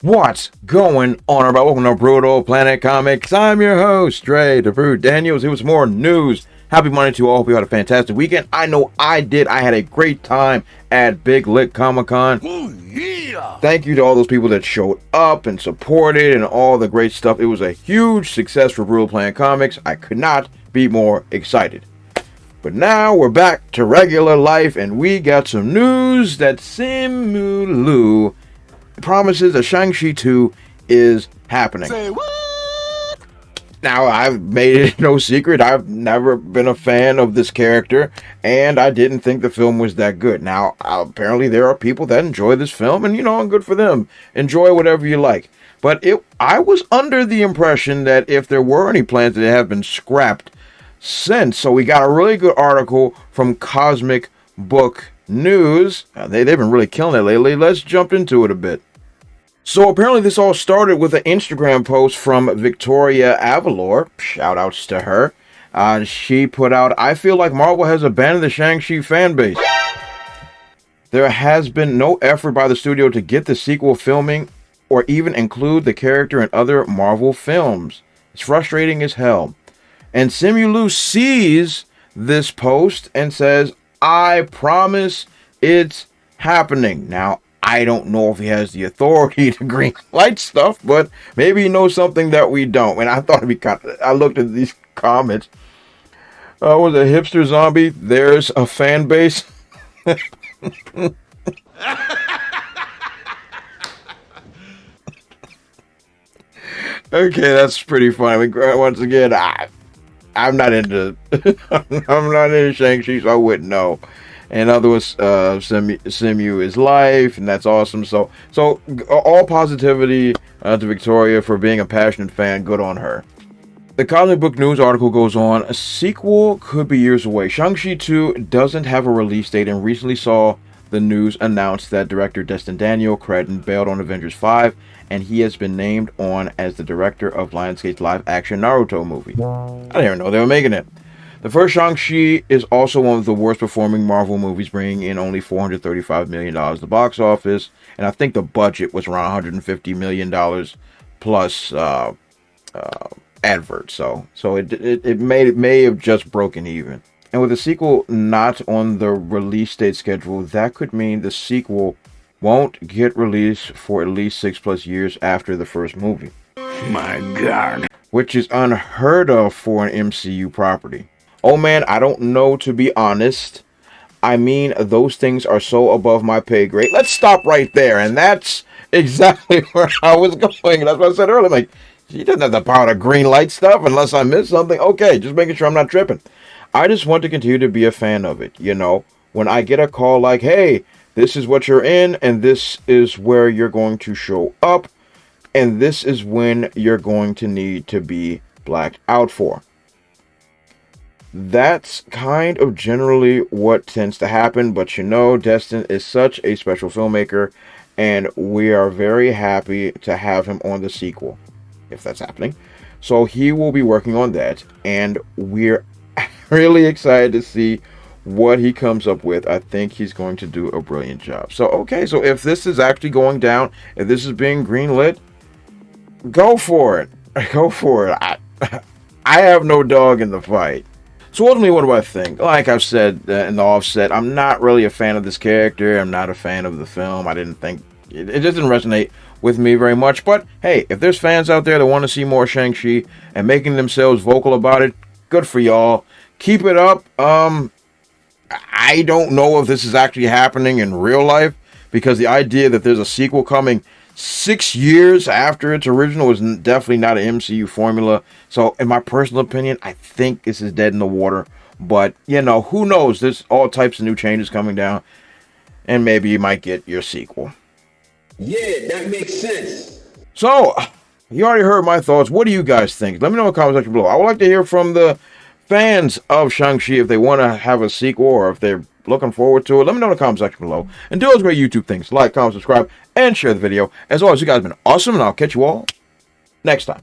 What's going on, everybody? Welcome to Brutal Planet Comics. I'm your host, Dre DeBrew Daniels. It was more news. Happy Monday to you all. Hope you had a fantastic weekend. I know I did. I had a great time at Big Lit Comic Con. Oh, yeah. Thank you to all those people that showed up and supported and all the great stuff. It was a huge success for Brutal Planet Comics. I could not be more excited. But now we're back to regular life, and we got some news that Simu Liu promises that Shang Chi 2 is happening. Say what? Now, I've made it no secret, I've never been a fan of this character, and I didn't think the film was that good. Now, apparently there are people that enjoy this film, and good for them. Enjoy whatever you like. But I was under the impression that if there were any plans, that have been scrapped since. So we got a really good article from Cosmic Book News. They've been really killing it lately. Let's jump into it a bit. So apparently this all started with an Instagram post from Victoria Avalor. Shout outs to her. She put out, "I feel like Marvel has abandoned the Shang-Chi fan base. There has been no effort by the studio to get the sequel filming or even include the character in other Marvel films. It's frustrating as hell." And Simu Liu sees this post and says, "I promise it's happening." Now, I don't know if he has the authority to green light stuff, but maybe he knows something that we don't. And I thought it'd be kind of, I looked at these comments. Was a hipster zombie? There's a fan base. Okay, that's pretty funny. Once again, I'm not into I'm not into Shang-Chi, so I wouldn't know. And other was Simu is life, and that's awesome. So all positivity to Victoria for being a passionate fan. Good on her. The Cosmic Book News article goes on. A sequel could be years away. Shang-Chi 2 doesn't have a release date, and recently saw the news announce that director Destin Daniel Cretton bailed on Avengers 5, and he has been named on as the director of Lionsgate's live-action Naruto movie. I didn't even know they were making it. The first Shang-Chi is also one of the worst performing Marvel movies, bringing in only $435 million at the box office. And I think the budget was around $150 million plus adverts. So it may have just broken even. And with the sequel not on the release date schedule, that could mean the sequel won't get released for at least 6+ years after the first movie. My God. Which is unheard of for an MCU property. Oh man, I don't know, to be honest. I mean, those things are so above my pay grade. Let's stop right there. And that's exactly where I was going. That's what I said earlier. Like, she doesn't have the power to green light stuff unless I miss something. Okay, just making sure I'm not tripping. I just want to continue to be a fan of it. When I get a call like, hey, this is what you're in, and this is where you're going to show up, and this is when you're going to need to be blacked out for. That's kind of generally what tends to happen, but Destin is such a special filmmaker, and we are very happy to have him on the sequel, if that's happening. So he will be working on that, and we're really excited to see what he comes up with. I think he's going to do a brilliant job. So if this is actually going down, if this is being greenlit, go for it. Go for it. I have no dog in the fight. So ultimately, what do I think? Like I've said in the offset, I'm not really a fan of this character. I'm not a fan of the film. I didn't think it just didn't resonate with me very much. But hey, if there's fans out there that want to see more Shang-Chi and making themselves vocal about it, good for y'all. Keep it up. I don't know if this is actually happening in real life, because the idea that there's a sequel coming 6 years after its original is definitely not an MCU formula. So in my personal opinion, I think this is dead in the water. But, who knows? There's all types of new changes coming down, and maybe you might get your sequel. Yeah, that makes sense. So, you already heard my thoughts. What do you guys think? Let me know in the comment section below. I would like to hear from the fans of Shang-Chi if they want to have a sequel or if they're looking forward to it. Let me know in the comment section below. And do those great YouTube things. Like, comment, subscribe, and share the video. As always, you guys have been awesome, and I'll catch you all next time.